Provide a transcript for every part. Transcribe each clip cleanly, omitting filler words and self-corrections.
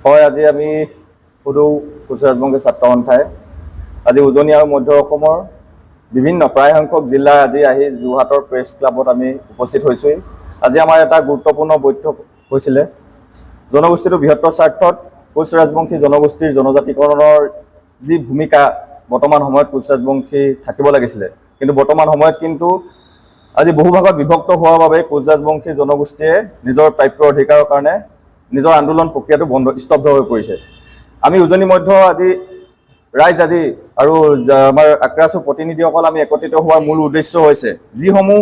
হয়, আজি আমি সুদূ কোচ ৰাজবংশী ছাত্ৰ সন্থাই আজি উজনি আৰু মধ্য অসমৰ বিভিন্ন প্ৰায় সংখ্যক জিলা আজি আহি যোৰহাটৰ প্ৰেছ ক্লাবত আমি উপস্থিত হৈছোঁহি। আজি আমাৰ এটা গুৰুত্বপূৰ্ণ বৈঠক হৈছিলে। জনগোষ্ঠীটো বৃহত্তৰ স্বাৰ্থত কোচ ৰাজবংশী জনগোষ্ঠীৰ জনজাতিকৰণৰ যি ভূমিকা বৰ্তমান সময়ত কোচ ৰাজবংশী থাকিব লাগিছিলে, কিন্তু বৰ্তমান সময়ত কিন্তু আজি বহু ভাগত বিভক্ত হোৱাৰ বাবে কোচ ৰাজবংশী জনগোষ্ঠীয়ে নিজৰ প্ৰাপ্য অধিকাৰৰ কাৰণে নিজৰ আন্দোলন প্ৰক্ৰিয়াটো স্তব্ধ হৈ পৰিছে। আমি উজনি মধ্য আজি ৰাইজ আজি আৰু আমাৰ আক্ৰাছু প্ৰতিনিধিসকল আমি একত্ৰিত হোৱাৰ মূল উদ্দেশ্য হৈছে যিসমূহ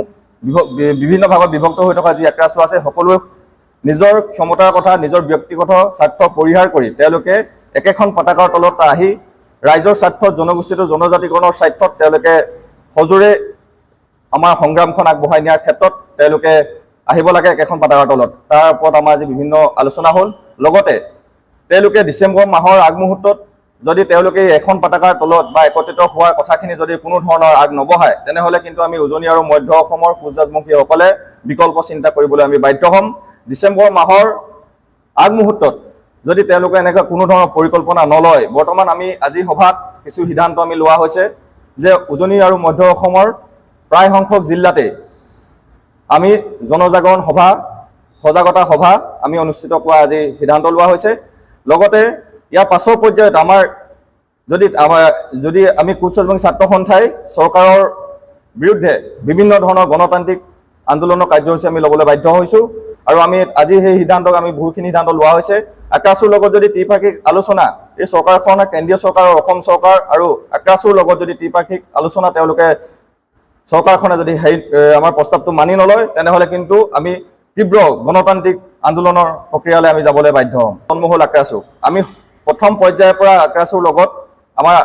বিভিন্ন ভাগত বিভক্ত হৈ থকা যি আক্ৰাছু আছে সকলোৱে নিজৰ ক্ষমতাৰ কথা নিজৰ ব্যক্তিগত স্বাৰ্থ পৰিহাৰ কৰি তেওঁলোকে একেখন পতাকাৰ তলত আহি ৰাইজৰ স্বাৰ্থত জনগোষ্ঠীটো জনজাতিকৰণৰ স্বাৰ্থত তেওঁলোকে সজোৰে আমাৰ সংগ্ৰামখন আগবঢ়াই নিয়াৰ ক্ষেত্ৰত তেওঁলোকে আহিব লাগে একেখন পতাকাৰ তলত। তাৰ ওপৰত আমাৰ আজি বিভিন্ন আলোচনা হ'ল। লগতে তেওঁলোকে ডিচেম্বৰ মাহৰ আগমুহূৰ্তত যদি তেওঁলোকে এখন পতাকাৰ তলত বা একত্ৰিত হোৱাৰ কথাখিনি যদি কোনো ধৰণৰ আগ নবঢ়ায়, তেনেহ'লে কিন্তু আমি উজনি আৰু মধ্য অসমৰ কোচ ৰাজবংশীসকলে বিকল্প চিন্তা কৰিবলৈ আমি বাধ্য হ'ম। ডিচেম্বৰ মাহৰ আগমুহূৰ্তত যদি তেওঁলোকে এনেকুৱা কোনো ধৰণৰ পৰিকল্পনা নলয়, বৰ্তমান আমি আজি সভাত কিছু সিদ্ধান্ত আমি লোৱা হৈছে যে উজনি আৰু মধ্য অসমৰ প্ৰায় সংখ্যক জিলাতে আমি জনজাগৰণ সভা সজাগতা সভা আমি অনুষ্ঠিত কৰা আজি সিদ্ধান্ত লোৱা হৈছে। লগতে ইয়াৰ পাছৰ পৰ্যায়ত যদি আমি কোচ ৰাজবংশী ছাত্ৰ সন্থাই চৰকাৰৰ বিৰুদ্ধে বিভিন্ন ধৰণৰ গণতান্ত্ৰিক আন্দোলনৰ কাৰ্যসূচী আমি ল'বলৈ বাধ্য হৈছোঁ। আৰু আমি আজি সেই সিদ্ধান্তক আমি বহুখিনি সিদ্ধান্ত লোৱা হৈছে। আক্ৰাছুৰ লগত যদি ত্ৰিপাক্ষিক আলোচনা এই চৰকাৰখনে কেন্দ্ৰীয় চৰকাৰ আৰু অসম চৰকাৰ আৰু আক্ৰাছুৰ লগত যদি ত্ৰিপাক্ষিক আলোচনা তেওঁলোকে চৰকাৰখনে যদি আমাৰ প্ৰস্তাৱটো মানি নলয়, তেনেহ'লে কিন্তু আমি তীব্ৰ গণতান্ত্ৰিক আন্দোলনৰ প্ৰক্ৰিয়ালৈ আমি যাবলৈ বাধ্য হ'ম। জন্ম হ'ল আক্ৰাছু। আমি প্ৰথম পৰ্যায়ৰ পৰা আক্ৰাছুৰ লগত আমাৰ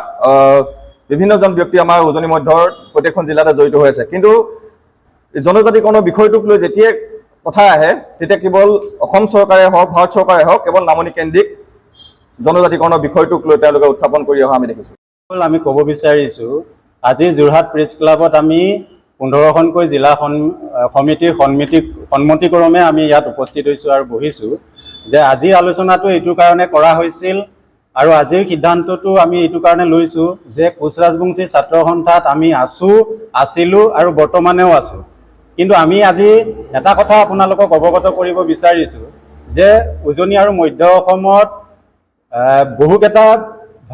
বিভিন্নজন ব্যক্তি আমাৰ উজনি মধ্যৰ প্ৰত্যেকখন জিলাতে জড়িত হৈ আছে। কিন্তু জনজাতিকৰণৰ বিষয়টোক লৈ যেতিয়াই কথা আহে তেতিয়া কেৱল অসম চৰকাৰে হওক ভাৰত চৰকাৰে হওক কেৱল নামনি কেন্দ্ৰিক জনজাতিকৰণৰ বিষয়টোক লৈ তেওঁলোকে উত্থাপন কৰি অহা আমি দেখিছোঁ। আমি ক'ব বিচাৰিছোঁ আজি যোৰহাট প্ৰেছ ক্লাবত আমি 15খনকৈ জিলা সমিতিৰ সন্মতিক্ৰমে আমি ইয়াত উপস্থিত হৈছোঁ আৰু বহিছোঁ যে আজিৰ আলোচনাটো এইটো কাৰণে কৰা হৈছিল আৰু আজিৰ সিদ্ধান্তটো আমি এইটো কাৰণে লৈছোঁ যে কোচ ৰাজবংশী ছাত্ৰ সন্থাত আমি আছিলোঁ আৰু বৰ্তমানেও আছোঁ। কিন্তু আমি আজি এটা কথা আপোনালোকক অৱগত কৰিব বিচাৰিছোঁ যে উজনি আৰু মধ্য অসমত বহুকেইটা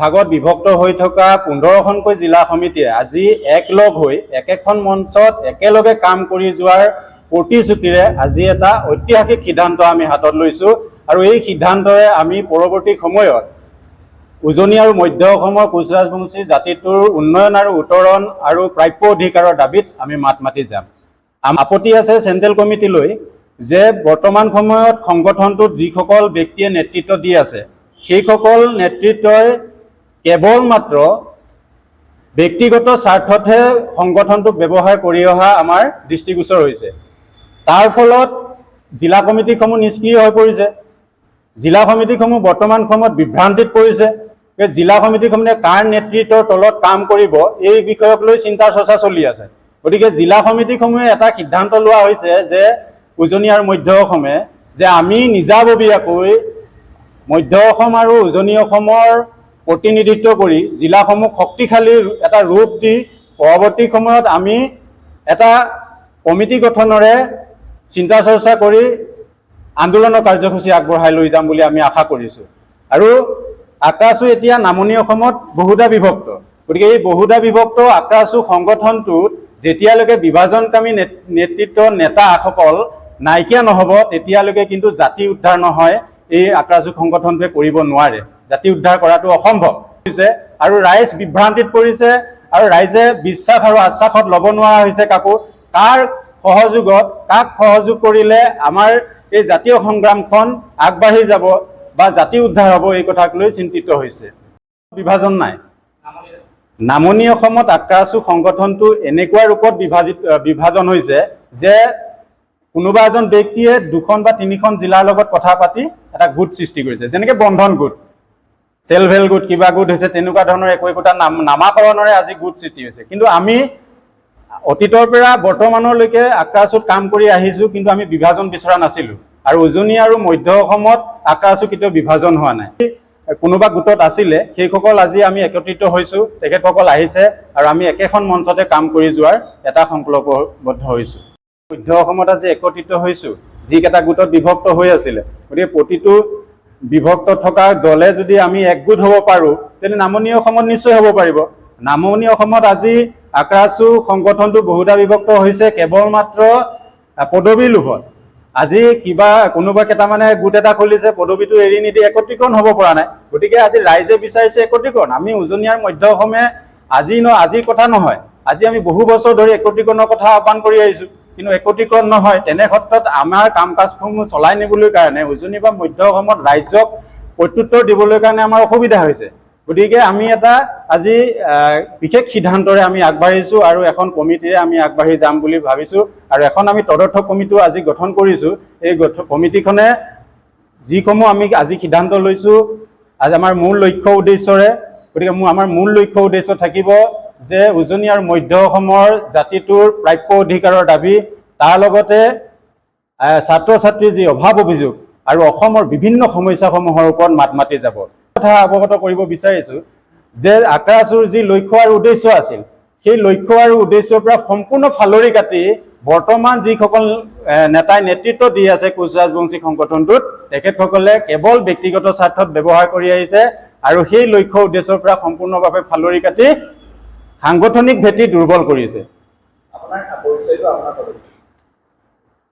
ভাগত বিভক্ত হৈ থকা 15খনকৈ জিলা সমিতিয়ে আজি একলগ হৈ একেখন মঞ্চত একেলগে কাম কৰি যোৱাৰ প্ৰতিশ্ৰুতিৰে আজি এটা ঐতিহাসিক সিদ্ধান্ত আমি হাতত লৈছোঁ। আৰু এই সিদ্ধান্তৰে আমি পৰৱৰ্তী সময়ত উজনি আৰু মধ্য অসমৰ কোচ ৰাজবংশী জাতিটোৰ উন্নয়ন আৰু উত্তৰণ আৰু প্ৰাপ্য অধিকাৰৰ দাবীত আমি মাত মাতি যাম। আপত্তি আছে চেণ্ট্ৰেল কমিটিলৈ যে বৰ্তমান সময়ত সংগঠনটোত যিসকল ব্যক্তিয়ে নেতৃত্ব দি আছে সেইসকল নেতৃত্বই কেৱল মাত্ৰ ব্যক্তিগত স্বাৰ্থতহে সংগঠনটোক ব্যৱহাৰ কৰি অহা আমাৰ দৃষ্টিগোচৰ হৈছে। তাৰ ফলত জিলা কমিটিসমূহ নিষ্ক্ৰিয় হৈ পৰিছে। জিলা সমিতিসমূহ বৰ্তমান সময়ত বিভ্ৰান্তিত পৰিছে। জিলা সমিতিসমূহে কাৰ নেতৃত্বৰ তলত কাম কৰিব এই বিষয়ক লৈ চিন্তা চৰ্চা চলি আছে। গতিকে জিলা সমিতিসমূহে এটা সিদ্ধান্ত লোৱা হৈছে যে উজনি আৰু মধ্য অসমে যে আমি নিজাববীয়াকৈ মধ্য অসম আৰু উজনি অসমৰ প্ৰতিনিধিত্ব কৰি জিলাসমূহ শক্তিশালী এটা ৰূপ দি পৰৱৰ্তী সময়ত আমি এটা কমিটি গঠনেৰে চিন্তা চৰ্চা কৰি আন্দোলনৰ কাৰ্যসূচী আগবঢ়াই লৈ যাম বুলি আমি আশা কৰিছোঁ। আৰু আক্ৰাছু এতিয়া নামনি অসমত বহুধা বিভক্ত। গতিকে এই বহুধা বিভক্ত আক্ৰাছু সংগঠনটোত যেতিয়ালৈকে বিভাজনকামী নেতাসকল নাইকিয়া নহ'ব তেতিয়ালৈকে কিন্তু জাতি উদ্ধাৰ নহয় এই আক্ৰাছু সংগঠনটোৱে কৰিব নোৱাৰে। জাতি উদ্ধাৰ কৰাটো অসম্ভৱ হৈছে আৰু ৰাইজ বিভ্ৰান্তিত পৰিছে আৰু ৰাইজে বিশ্বাস আৰু আশ্বাসত ল'ব নোৱাৰা হৈছে কাকো। কাৰ সহযোগত কাক সহযোগ কৰিলে আমাৰ এই জাতীয় সংগ্ৰামখন আগবাঢ়ি যাব বা জাতি উদ্ধাৰ হ'ব এই কথাক লৈ চিন্তিত হৈছে। বিভাজন নাই। নামনি অসমত আক্ৰাছু সংগঠনটো এনেকুৱা ৰূপত বিভাজন হৈছে যে কোনোবা এজন ব্যক্তিয়ে 2খন বা 3খন জিলাৰ লগত কথা পাতি এটা গোট সৃষ্টি কৰিছে, যেনেকৈ বন্ধন গোট, চেল্ফ হেল্প গোট, কিবা গোট হৈছে, তেনেকুৱা ধৰণৰ একোটা নামাকৰণৰে আজি গোট সৃষ্টি হৈছে। কিন্তু আমি অতীতৰ পৰা বৰ্তমানলৈকে আক্ৰাছুত কাম কৰি আহিছোঁ, কিন্তু আমি বিভাজন বিচৰা নাছিলোঁ। আৰু উজনি আৰু মধ্য অসমত আকা আচু কেতিয়াও বিভাজন হোৱা নাই। কোনোবা গোটত আছিলে সেইসকল আজি আমি একত্ৰিত হৈছোঁ, তেখেতসকল আহিছে আৰু আমি একেখন মঞ্চতে কাম কৰি যোৱাৰ এটা সংকল্পবদ্ধ হৈছোঁ। মধ্য অসমত আজি একত্ৰিত হৈছোঁ, যিকেইটা গোটত বিভক্ত হৈ আছিলে, গতিকে প্ৰতিটো বিভক্ত থকা দলে যদি আমি একগোট হ'ব পাৰোঁ তেন্তে নামনি অসমত নিশ্চয় হ'ব পাৰিব। নামনি অসমত আজি আকা আচু সংগঠনটো বহুধা বিভক্ত হৈছে কেৱল মাত্ৰ পদবীৰ লোভত। আজি কিবা কোনোবা কেইটামানে গোট এটা খুলিছে, পদবীটো এৰি নিদি একত্ৰীকৰণ হ'ব পৰা নাই। গতিকে আজি ৰাইজে বিচাৰিছে একত্ৰীকৰণ। আমি উজনি আৰু মধ্য অসমে আজিৰ কথা নহয়, আজি আমি বহু বছৰ ধৰি একত্ৰীকৰণৰ কথা আহ্বান কৰি আহিছোঁ, কিন্তু একত্ৰীকৰণ নহয়। তেনে ক্ষেত্ৰত আমাৰ কাম কাজসমূহ চলাই নিবলৈ কাৰণে উজনি বা মধ্য অসমত ৰাইজক প্ৰত্যুত্তৰ দিবলৈ কাৰণে আমাৰ অসুবিধা হৈছে। গতিকে আমি এটা আজি বিশেষ সিদ্ধান্তৰে আমি আগবাঢ়িছোঁ আৰু এখন কমিটিৰে আমি আগবাঢ়ি যাম বুলি ভাবিছোঁ। আৰু এখন আমি তদৰ্থ কমিটিও আজি গঠন কৰিছোঁ। এই কমিটিখনে যিসমূহ আমি আজি সিদ্ধান্ত লৈছোঁ আজি আমাৰ মূল লক্ষ্য উদ্দেশ্যৰে, গতিকে আমাৰ মূল লক্ষ্য উদ্দেশ্য থাকিব যে উজনি আৰু মধ্য অসমৰ জাতিটোৰ প্ৰাপ্য অধিকাৰৰ দাবী, তাৰ লগতে ছাত্ৰ ছাত্ৰীৰ যি অভাৱ অভিযোগ আৰু অসমৰ বিভিন্ন সমস্যাসমূহৰ ওপৰত মাত মাতি যাব। কথা অৱগত কৰিব বিচাৰিছোঁ যে আকা আচুৰ যি লক্ষ্য আৰু উদ্দেশ্য আছিল, সেই লক্ষ্য আৰু উদ্দেশ্যৰ পৰা সম্পূৰ্ণ ফালৰি কাটি বৰ্তমান যিসকল নেতাই নেতৃত্ব দি আছে কোচ ৰাজবংশী সংগঠনটোত, তেখেতসকলে কেৱল ব্যক্তিগত স্বাৰ্থত ব্যৱহাৰ কৰি আহিছে আৰু সেই লক্ষ্য উদ্দেশ্যৰ পৰা সম্পূৰ্ণভাৱে ফালৰি কাটি সাংগঠনিক ভেটি দুৰ্বল কৰিছে।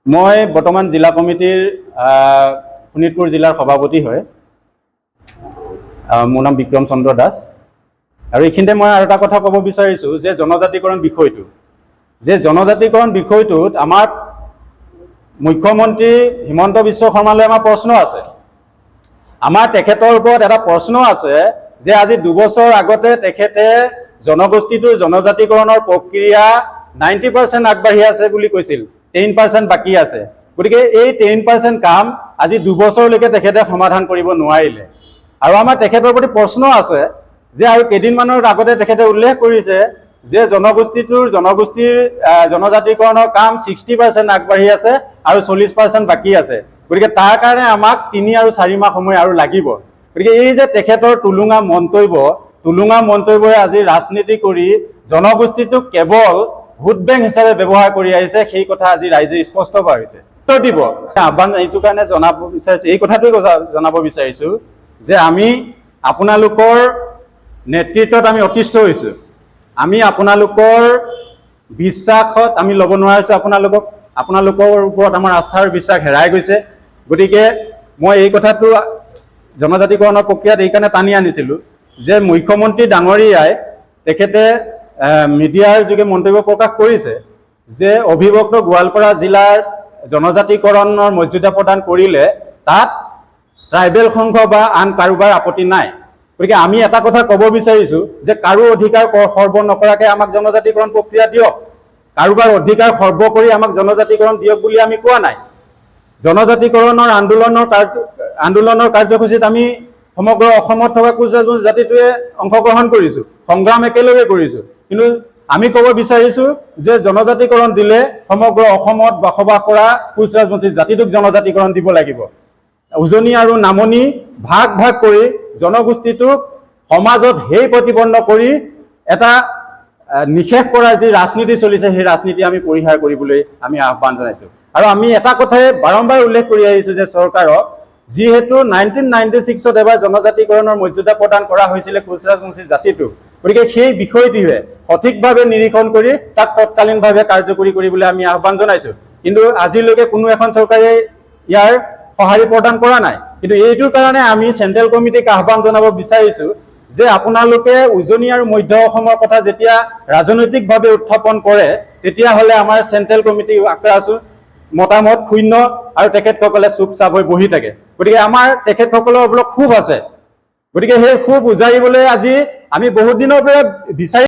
মই বৰ্তমান জিলা কমিটিৰ শোণিতপুৰ জিলাৰ সভাপতি হয়। মোৰ নাম বিক্ৰম চন্দ্ৰ দাস। আৰু এইখিনিতে মই আৰু এটা কথা ক'ব বিচাৰিছোঁ যে জনজাতিকৰণ বিষয়টোত আমাৰ মুখ্যমন্ত্ৰী হিমন্ত বিশ্ব শৰ্মালৈ আমাৰ প্ৰশ্ন আছে। আমাৰ তেখেতৰ ওপৰত এটা প্ৰশ্ন আছে যে আজি 2 বছৰ আগতে তেখেতে জনগোষ্ঠীটোৰ জনজাতিকৰণৰ প্ৰক্ৰিয়া 90% আগবাঢ়ি আছে বুলি কৈছিল, 10% বাকী আছে। গতিকে এই 10% কাম আজি 2 বছৰলৈকে তেখেতে সমাধান কৰিব নোৱাৰিলে। আৰু আমাৰ তেখেতৰ প্ৰতি প্ৰশ্ন আছে যে আৰু কেইদিনমানৰ আগতে তেখেতে উল্লেখ কৰিছে যে জনগোষ্ঠীৰ জনজাতিকৰণৰ কাম 60% আগবাঢ়ি আছে আৰু 40% বাকী আছে। গতিকে তাৰ কাৰণে আমাক 3 আৰু 4 মাহ সময় আৰু লাগিব। গতিকে এই যে তেখেতৰ টুলুঙা মন্তব্যৰে আজি ৰাজনীতি কৰি জনগোষ্ঠীটোক কেৱল ভোট বেংক হিচাপে ব্যৱহাৰ কৰি আহিছে, সেই কথা আজি ৰাইজে স্পষ্ট পাইছে। উত্তৰ দিব আহ্বান এইটো কাৰণে জনাব বিচাৰিছোঁ, এই কথাটোৱে জনাব বিচাৰিছোঁ যে আমি আপোনালোকৰ নেতৃত্বত আমি অতিষ্ঠ হৈছোঁ। আমি আপোনালোকৰ বিশ্বাসত আমি ল'ব নোৱাৰিছোঁ, আপোনালোকৰ ওপৰত আমাৰ আস্থাৰ বিশ্বাস হেৰাই গৈছে। গতিকে মই এই কথাটো জনজাতিকৰণৰ প্ৰক্ৰিয়াত এইকাৰণে টানি আনিছিলোঁ যে মুখ্যমন্ত্ৰী ডাঙৰীয়াই তেখেতে মিডিয়াৰ যোগে মন্তব্য প্ৰকাশ কৰিছে যে অবিভক্ত গোৱালপাৰা জিলাৰ জনজাতিকৰণৰ মৰ্যাদা প্ৰদান কৰিলে তাত ট্ৰাইবেল সংঘ বা আন কাৰোবাৰ আপত্তি নাই। গতিকে আমি এটা কথা ক'ব বিচাৰিছোঁ যে কাৰো অধিকাৰ খৰ্ব নকৰাকৈ আমাক জনজাতিকৰণ প্ৰক্ৰিয়া দিয়ক, কাৰোবাৰ অধিকাৰ খৰ্ব কৰি আমাক জনজাতিকৰণ দিয়ক বুলি আমি কোৱা নাই। জনজাতিকৰণৰ আন্দোলনৰ কাৰ্যসূচীত আমি সমগ্ৰ অসমত থকা কোচ ৰাজবংশী জাতিটোৱে অংশগ্ৰহণ কৰিছোঁ, সংগ্ৰাম একেলগে কৰিছোঁ। কিন্তু আমি ক'ব বিচাৰিছোঁ যে জনজাতিকৰণ দিলে সমগ্ৰ অসমত বসবাস কৰা কোচ ৰাজবংশী জাতিটোক জনজাতিকৰণ দিব লাগিব। উজনি আৰু নামনি ভাগ কৰি জনগোষ্ঠীটোক সমাজত হেয় প্ৰতিপন্ন কৰি এটা নিষেধ কৰাৰ যি ৰাজনীতি চলিছে, সেই ৰাজনীতি আমি পৰিহাৰ কৰিবলৈ আমি আহ্বান জনাইছোঁ। আৰু আমি এটা কথাই বাৰম্বাৰ উল্লেখ কৰি আহিছোঁ যে চৰকাৰক, যিহেতু 1996ত এবাৰ জনজাতিকৰণৰ মৰ্যাদা প্ৰদান কৰা হৈছিলে কোচ ৰাজবংশী জাতিটোক, গতিকে সেই বিষয়টোৱে সঠিকভাৱে নিৰীক্ষণ কৰি তাক তৎকালীনভাৱে কাৰ্যকৰী কৰিবলৈ আমি আহ্বান জনাইছোঁ। কিন্তু আজিলৈকে কোনো এখন চৰকাৰে ইয়াৰ সঁহাৰি প্ৰদান কৰা নাই। কিন্তু এইটোৰ কাৰণে আমি চেণ্ট্ৰেল কমিটিক আহ্বান জনাব বিচাৰিছোঁ যে আপোনালোকে উজনি আৰু মধ্য অসমৰ কথা যেতিয়া ৰাজনৈতিকভাৱে উত্থাপন কৰে, তেতিয়াহ'লে আমাৰ চেণ্ট্ৰেল কমিটি আকা আচু মতামত শূন্য আৰু তেখেতসকলে চুপচাপ হৈ বহি থাকে। গতিকে আমাৰ তেখেতসকলৰ অলপ ক্ষোভ আছে, গতিকে সেই ক্ষোভ উজাৰিবলৈ আজি আমি বহুত দিনৰ পৰা বিচাৰি